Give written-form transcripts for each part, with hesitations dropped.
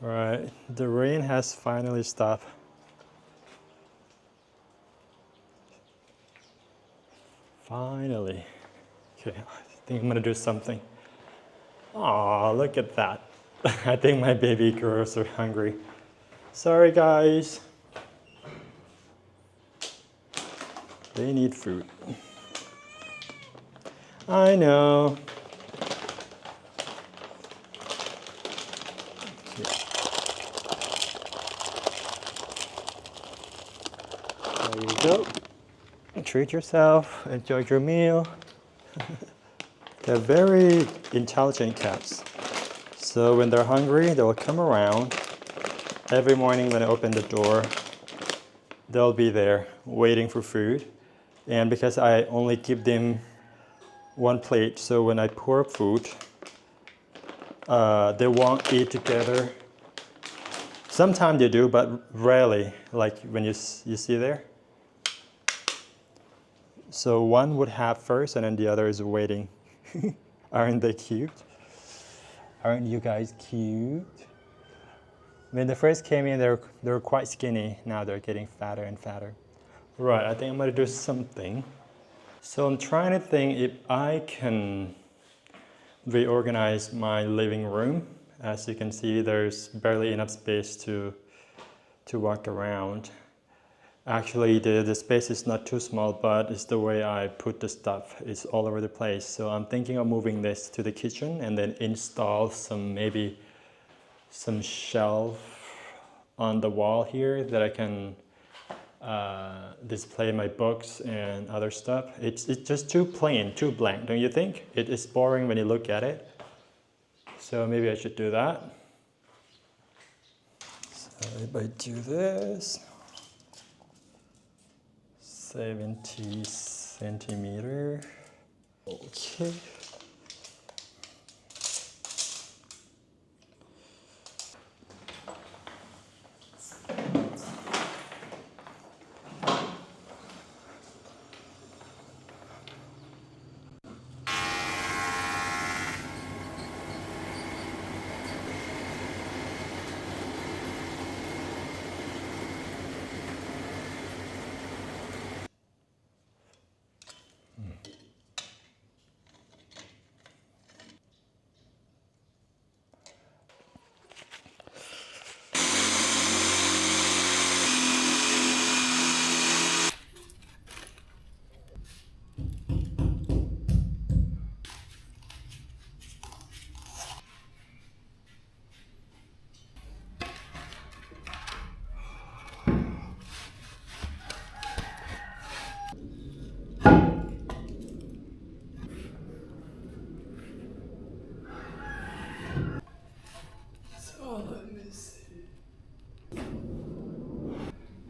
Alright, the rain has finally stopped. Finally. Okay, I think I'm gonna do something. Aw, look at that. I think my baby girls are hungry. Sorry guys. They need food. I know. There you go. Treat yourself, enjoy your meal. They're very intelligent cats. So when they're hungry, they'll come around. Every morning when I open the door, they'll be there waiting for food. And because I only give them one plate, so when I pour food, they won't eat together. Sometimes they do, but rarely, like when you see there. So one would have first and then the other is waiting. Aren't they cute? Aren't you guys cute? When they first came in, they were quite skinny. Now they're getting fatter and fatter. Right, I think I'm gonna do something. So I'm trying to think if I can reorganize my living room. As you can see, there's barely enough space to walk around. Actually, the space is not too small, but it's the way I put the stuff. It's all over the place. So I'm thinking of moving this to the kitchen and then install maybe some shelf on the wall here that I can display my books and other stuff. It's just too plain, too blank, don't you think? It is boring when you look at it. So maybe I should do that. So if I do this, 70 centimeter. Okay.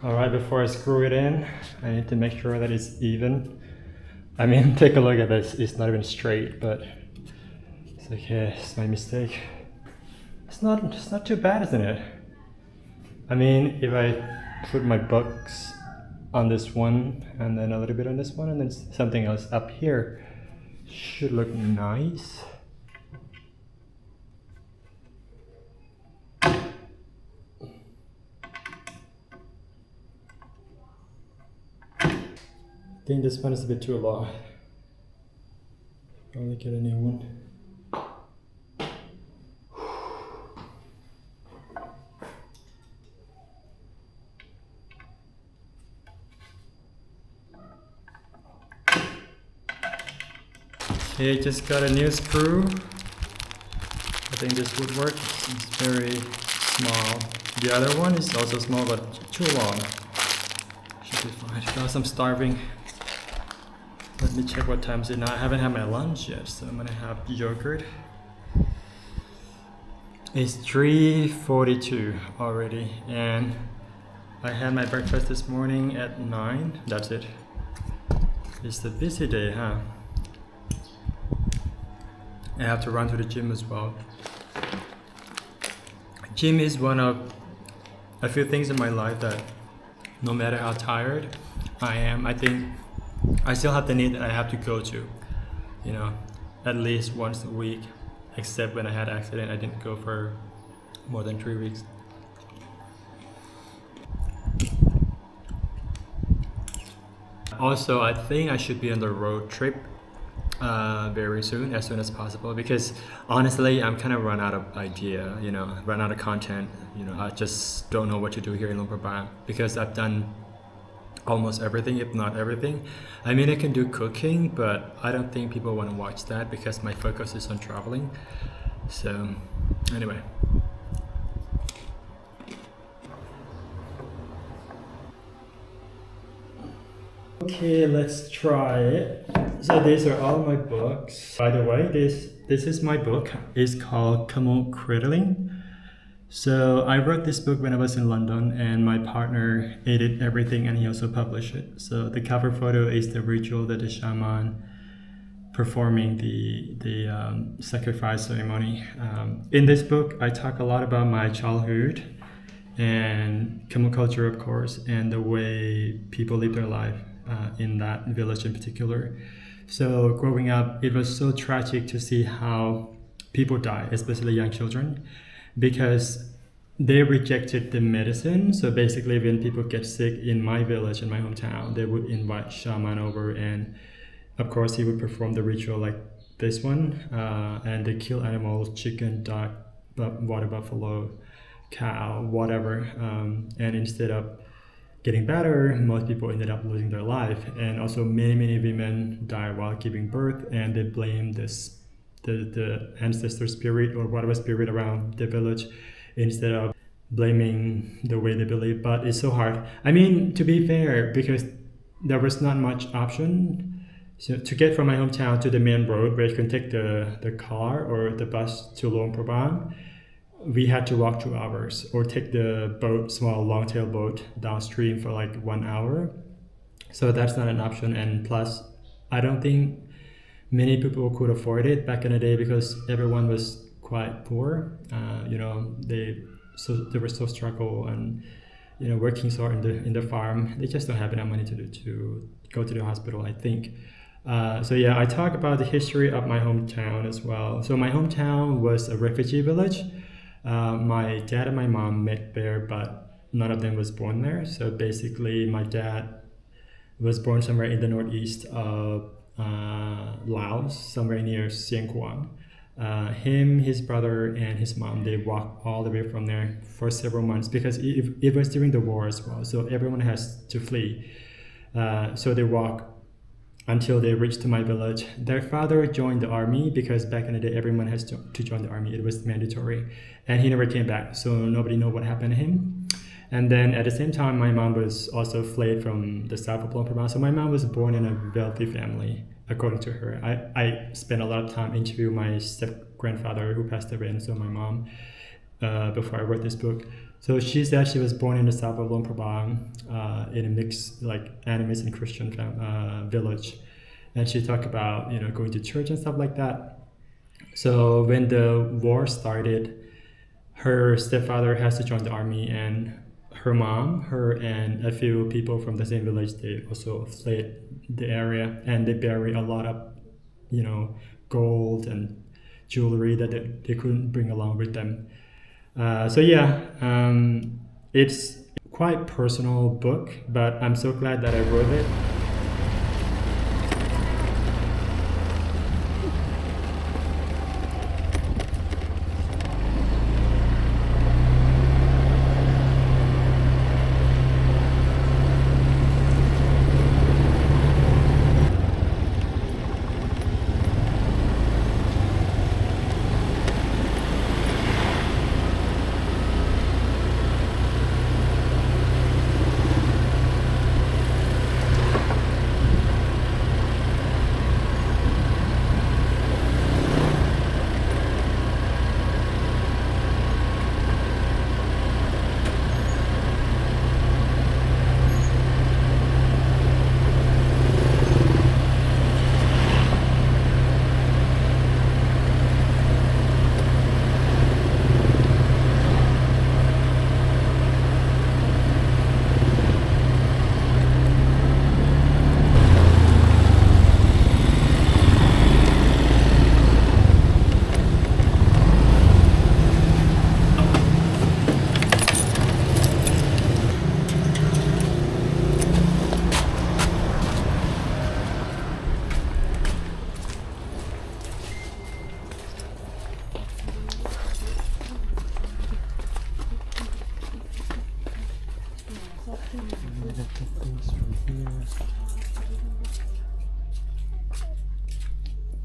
Alright, before I screw it in, I need to make sure that it's even. I mean, take a look at this, it's not even straight, but it's okay, it's my mistake. It's not too bad, isn't it? I mean, if I put my books on this one, and then a little bit on this one, and then something else up here, should look nice. I think this one is a bit too long. Probably get a new one. Okay, just got a new screw. I think this would work. It's very small. The other one is also small but too long. Should be fine. Because I'm starving. Let me check what time is it now. I haven't had my lunch yet, so I'm gonna have yogurt. It's 3:42 already, and I had my breakfast this morning at 9. That's it. It's a busy day, huh? I have to run to the gym as well. Gym is one of a few things in my life that no matter how tired I am, I think I still have the need that I have to go to, at least once a week, except when I had an accident, I didn't go for more than 3 weeks. Also, I think I should be on the road trip very soon, as soon as possible, because honestly, I'm kind of run out of idea, run out of content. I just don't know what to do here in Luang Prabang because I've done almost everything, if not everything. I mean, I can do cooking, but I don't think people want to watch that because my focus is on traveling. So, anyway. Okay, let's try it. So these are all my books. By the way, this is my book. It's called Camel Cradling. So I wrote this book when I was in London, and my partner edited everything, and he also published it. So the cover photo is the ritual that the shaman performing the sacrifice ceremony. In this book, I talk a lot about my childhood and Camel culture, of course, and the way people live their life in that village in particular. So growing up, it was so tragic to see how people die, especially young children, because they rejected the medicine. So basically, when people get sick in my village, in my hometown, they would invite shaman over, and of course he would perform the ritual like this one, and they kill animals, chicken, duck, water buffalo, cow, whatever, and instead of getting better, most people ended up losing their life. And also many women die while giving birth, and they blame the ancestor spirit or whatever spirit around the village instead of blaming the way they believe. But it's so hard. I mean, to be fair, because there was not much option. So to get from my hometown to the main road where you can take the car or the bus to Luang Prabang, we had to walk 2 hours or take the boat, small long-tail boat downstream for like 1 hour. So that's not an option. And plus, I don't think many people could afford it back in the day because everyone was quite poor. They were so struggle and working so hard in the farm. They just don't have enough money to go to the hospital, I think. So yeah, I talk about the history of my hometown as well. So my hometown was a refugee village. My dad and my mom met there, but none of them was born there. So basically, my dad was born somewhere in the northeast of Laos, somewhere near Sieng Kuang. Him, his brother, and his mom, they walked all the way from there for several months because it was during the war as well. So everyone has to flee. So they walked until they reached my village. Their father joined the army because back in the day, everyone has to join the army. It was mandatory. And he never came back, so nobody know what happened to him. And then at the same time, my mom was also fled from the south of Luang Prabang. So my mom was born in a wealthy family, according to her. I spent a lot of time interviewing my step-grandfather who passed away, and so my mom, before I wrote this book. So she said she was born in the south of Luang Prabang, in a mixed, like, animist and Christian village. And she talked about, going to church and stuff like that. So when the war started, her stepfather has to join the army, and her mom, her and a few people from the same village, they also fled the area, and they bury a lot of, gold and jewelry that they couldn't bring along with them. So yeah, it's quite personal book, but I'm so glad that I wrote it.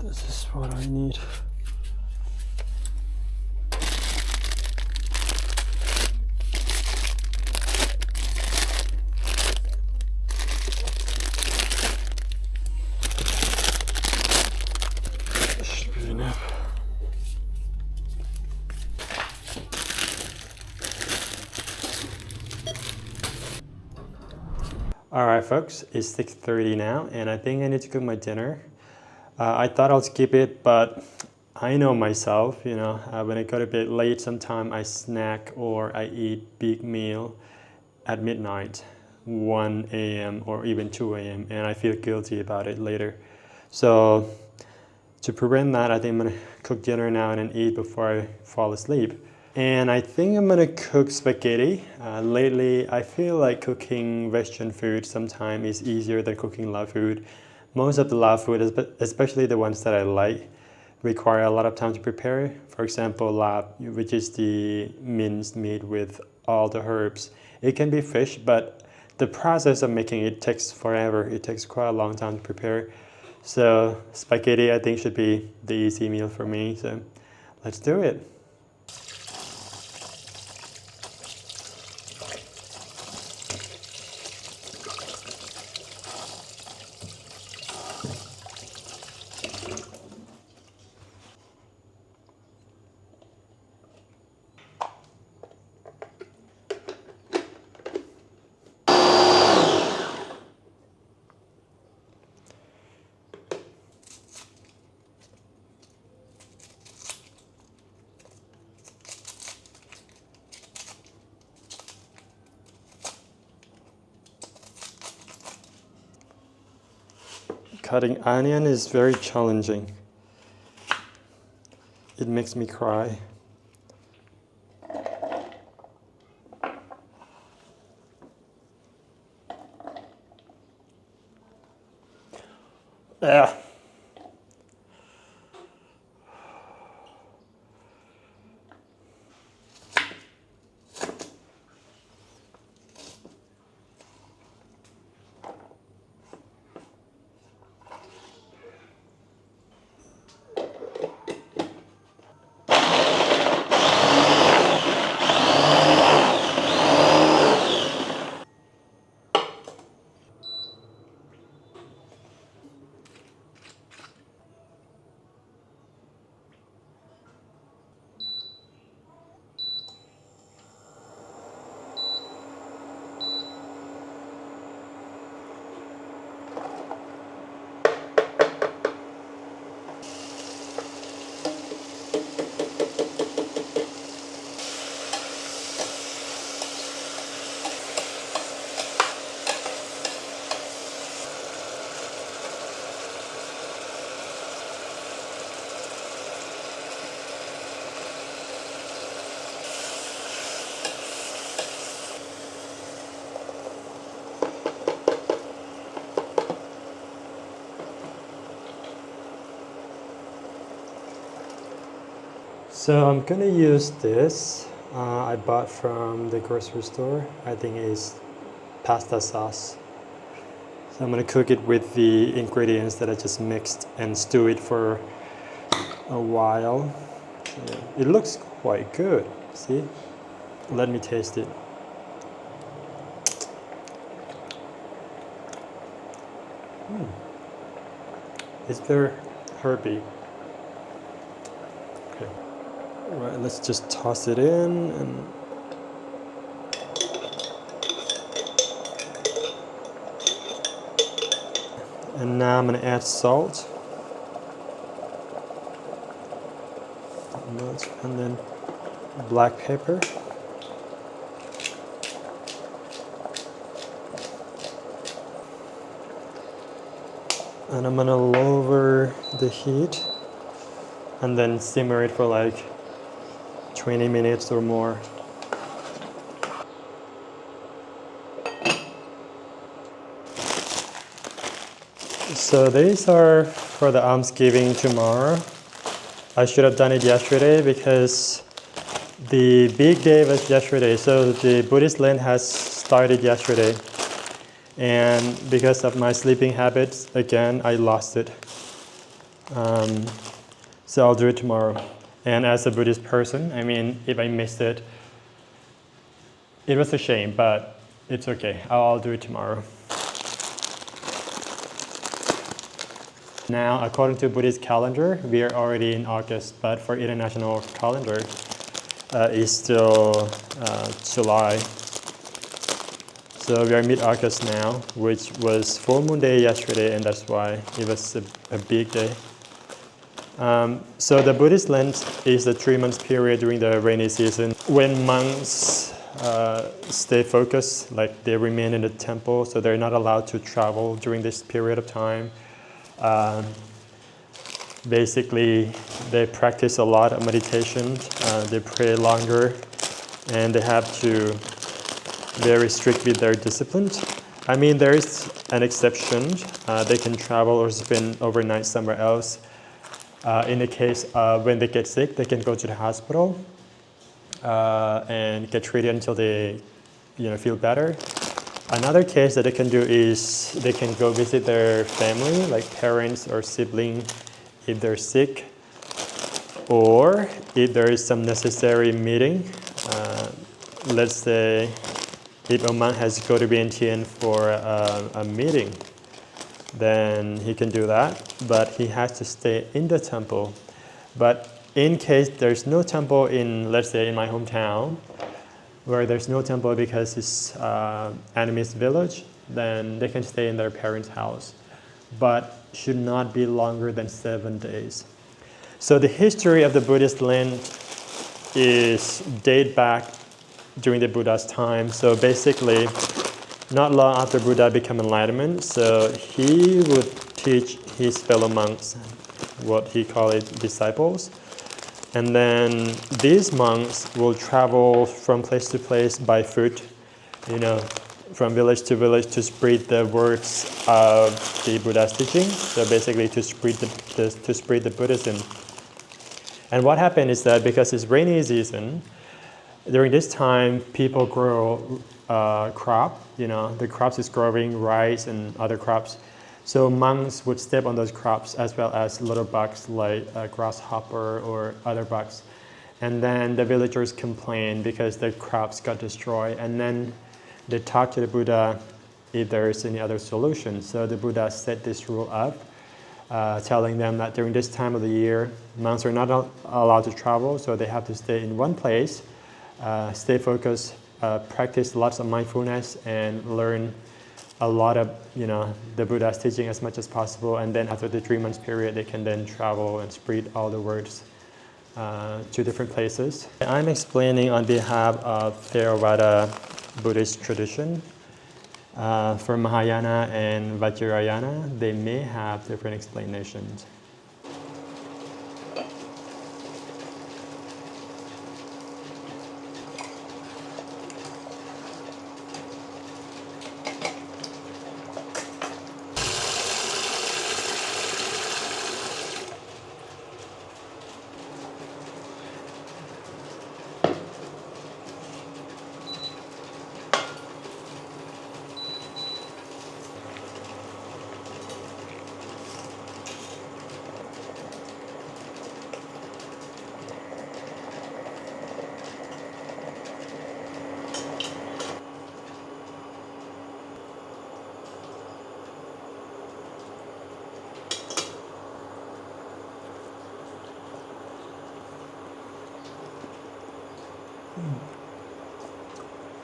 This is what I need. Should be enough. All right, folks, it's 6:30 now, and I think I need to cook my dinner. I thought I'll skip it, but I know myself, you know, when I go to bed late, sometimes I snack or I eat big meal at midnight, 1 a.m. or even 2 a.m., and I feel guilty about it later. So to prevent that, I think I'm gonna cook dinner now and then eat before I fall asleep. And I think I'm gonna cook spaghetti. Lately, I feel like cooking Western food sometimes is easier than cooking Lao food. Most of the Lao food, especially the ones that I like, require a lot of time to prepare. For example, lap, which is the minced meat with all the herbs. It can be fish, but the process of making it takes forever. It takes quite a long time to prepare. So spaghetti, I think, should be the easy meal for me. So let's do it. Cutting onion is very challenging. It makes me cry. Ah. So I'm gonna use this. I bought from the grocery store. I think it's pasta sauce. So I'm gonna cook it with the ingredients that I just mixed and stew it for a while. Yeah, it looks quite good. See? Let me taste it. It's very herby. Okay. All right, let's just toss it in and now I'm gonna add salt. And then black pepper. And I'm gonna lower the heat and then simmer it for like 20 minutes or more. So these are for the almsgiving tomorrow. I should have done it yesterday because the big day was yesterday. So the BuddhistLen has started yesterday. And because of my sleeping habits, again, I lost it. So I'll do it tomorrow. And as a Buddhist person, I mean, if I missed it, it was a shame, but it's okay. I'll do it tomorrow. Now, according to Buddhist calendar, we are already in August, but for international calendar, it's still July. So we are mid-August now, which was full moon day yesterday, and that's why it was a big day. So the Buddhist Lent is the 3-month period during the rainy season when monks stay focused, like they remain in the temple, so they're not allowed to travel during this period of time. Basically, they practice a lot of meditation, they pray longer, and they have to very strict with their discipline. I mean, there is an exception. They can travel or spend overnight somewhere else. In the case when they get sick, they can go to the hospital and get treated until they feel better. Another case that they can do is they can go visit their family, like parents or sibling, if they're sick, or if there is some necessary meeting. Let's say if a monk has to go to Vientiane for a meeting, then he can do that, but he has to stay in the temple. But in case there's no temple in, let's say, in my hometown, where there's no temple because it's enemy's village, then they can stay in their parents' house, but should not be longer than 7 days. So the history of the Buddhist Lent is date back during the Buddha's time. So basically, not long after Buddha became enlightenment, so he would teach his fellow monks, what he called disciples. And then these monks will travel from place to place by foot, from village to village to spread the words of the Buddha's teaching. So basically to spread the Buddhism. And what happened is that because it's rainy season, during this time people grow crop. The crops is growing rice and other crops. So monks would step on those crops as well as little bugs like a grasshopper or other bugs. And then the villagers complained because their crops got destroyed. And then they talked to the Buddha if there is any other solution. So the Buddha set this rule up, telling them that during this time of the year, monks are not allowed to travel, so they have to stay in one place, stay focused, practice lots of mindfulness, and learn a lot of the Buddha's teaching as much as possible, and then after the 3-month period they can then travel and spread all the words to different places. I'm explaining on behalf of Theravada Buddhist tradition. For Mahayana and Vajrayana, they may have different explanations.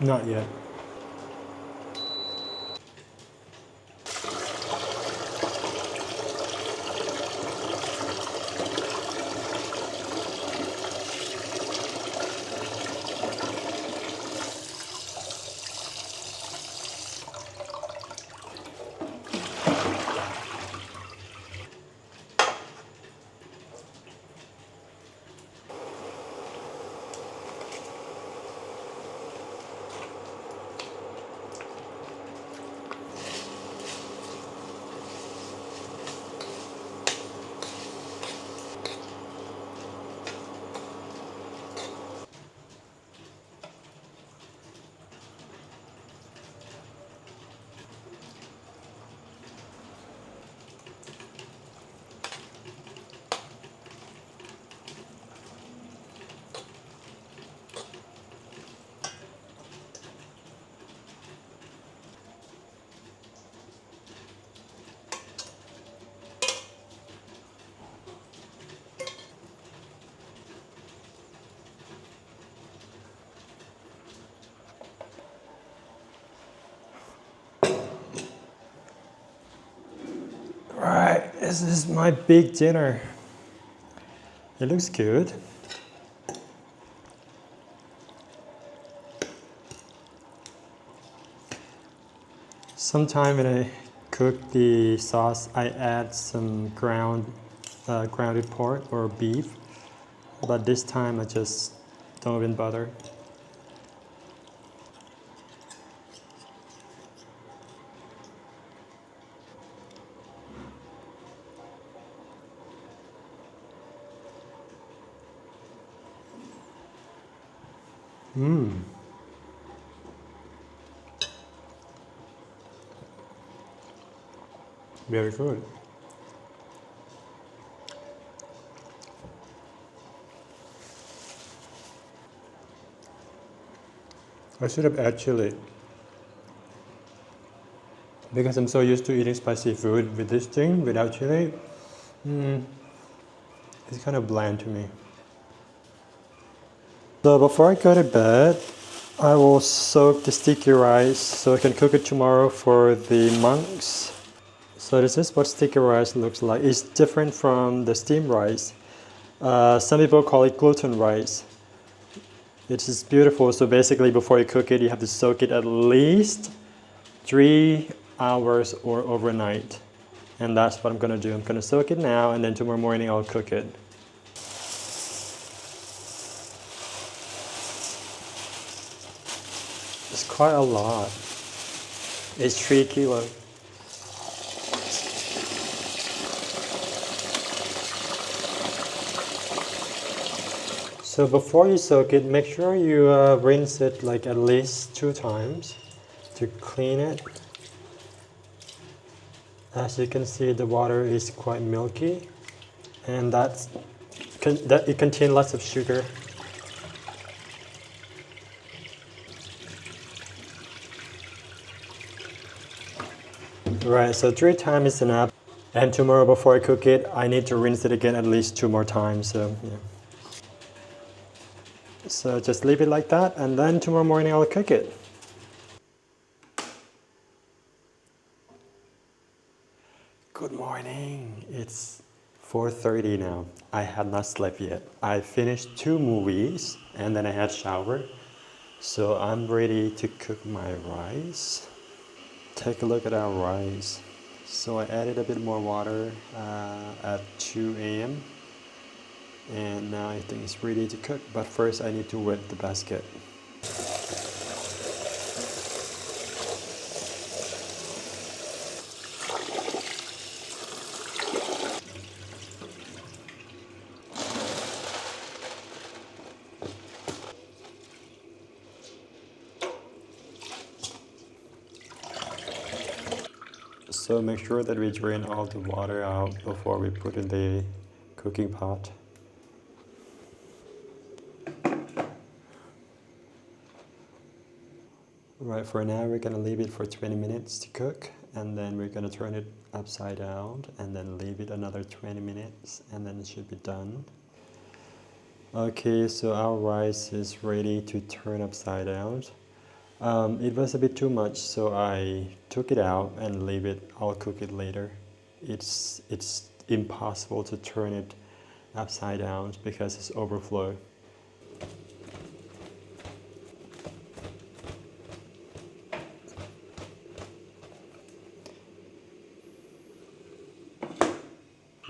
Not yet. This is my big dinner. It looks good. Sometimes when I cook the sauce, I add some grounded pork or beef, but this time I just don't even bother. Very good. I should have added chili because I'm so used to eating spicy food. With this thing, without chili, it's kind of bland to me. So before I go to bed, I will soak the sticky rice so I can cook it tomorrow for the monks. So this is what sticky rice looks like. It's different from the steamed rice. Some people call it gluten rice. It's just beautiful. So basically before you cook it, you have to soak it at least 3 hours or overnight. And that's what I'm gonna do. I'm gonna soak it now and then tomorrow morning I'll cook it. It's quite a lot. It's 3 kilos. So before you soak it, make sure you rinse it like at least 2 times to clean it. As you can see, the water is quite milky, and it contains lots of sugar. Right, so 3 times is enough. And tomorrow before I cook it, I need to rinse it again at least 2 more times. So yeah. So just leave it like that, and then tomorrow morning I'll cook it. Good morning. It's 4:30 now. I had not slept yet. I finished 2 movies and then I had shower. So I'm ready to cook my rice. Take a look at our rice. So I added a bit more water at 2 a.m. and now I think it's ready to cook. But first I need to wet the basket. So make sure that we drain all the water out before we put in the cooking pot. Right, for now we're gonna leave it for 20 minutes to cook, and then we're gonna turn it upside down and then leave it another 20 minutes and then it should be done. Okay, so our rice is ready to turn upside down. It was a bit too much, so I took it out and leave it. I'll cook it later. It's impossible to turn it upside down because it's overflow.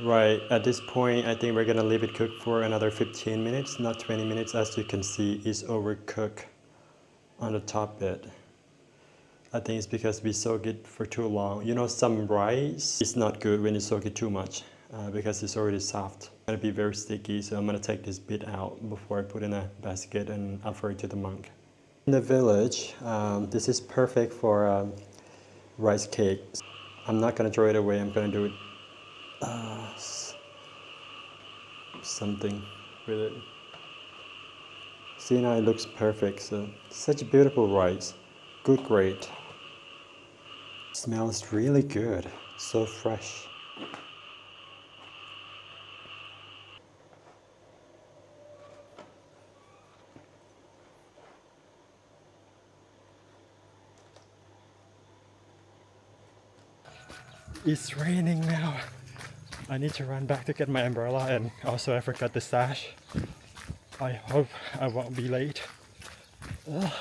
Right, at this point I think we're gonna leave it cook for another 15 minutes, not 20 minutes. As you can see, it's overcooked on the top bit. I think it's because we soak it for too long. You know, some rice is not good when you soak it too much because it's already soft. It's gonna be very sticky, so I'm gonna take this bit out before I put in a basket and offer it to the monk. In the village, this is perfect for rice cake. I'm not gonna throw it away, I'm gonna do it something with it. See, now it looks perfect. So such a beautiful rice, good grade. Smells really good, so fresh. It's raining now. I need to run back to get my umbrella, and also I forgot the stash. I hope I won't be late. Ugh.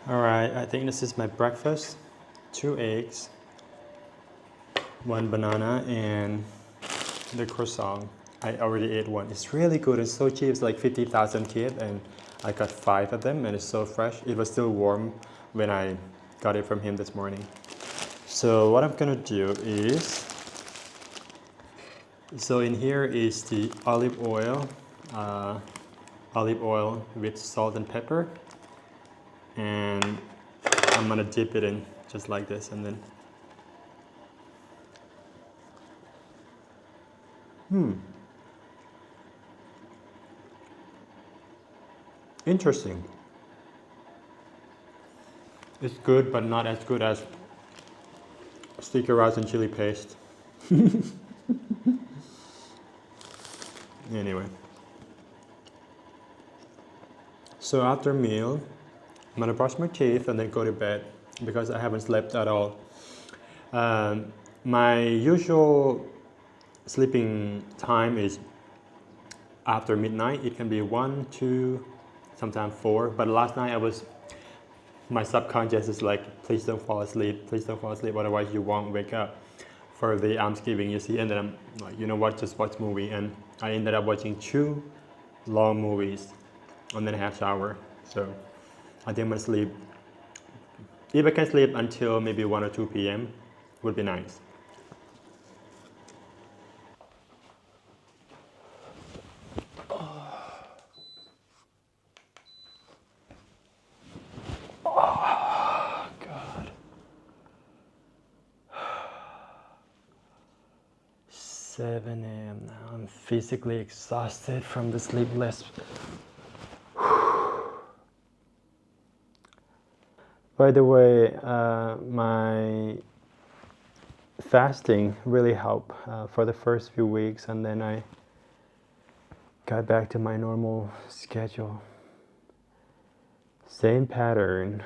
Alright, I think this is my breakfast. 2 eggs, 1 banana, and the croissant. I already ate one. It's really good. It's so cheap. It's like 50,000 kip, and I got 5 of them, and it's so fresh. It was still warm when I got it from him this morning. So what I'm gonna do is, so in here is the olive oil with salt and pepper, and I'm gonna dip it in just like this, and then interesting. It's good, but not as good as sticky rice and chili paste. Anyway, so after meal, I'm gonna brush my teeth and then go to bed because I haven't slept at all. My usual sleeping time is after midnight. It can be 1, 2, sometimes 4. But last night my subconscious is like, please don't fall asleep, otherwise you won't wake up for the Almsgiving, you see. And then I'm like, you know what, just watch movie. And I ended up watching 2 long movies and then I have shower. So I think I'm gonna sleep. If I can sleep until maybe 1 or 2 p.m. would be nice. Oh, God. 7 a.m. now. I'm physically exhausted from the sleepless. By the way, my fasting really helped for the first few weeks, and then I got back to my normal schedule. Same pattern.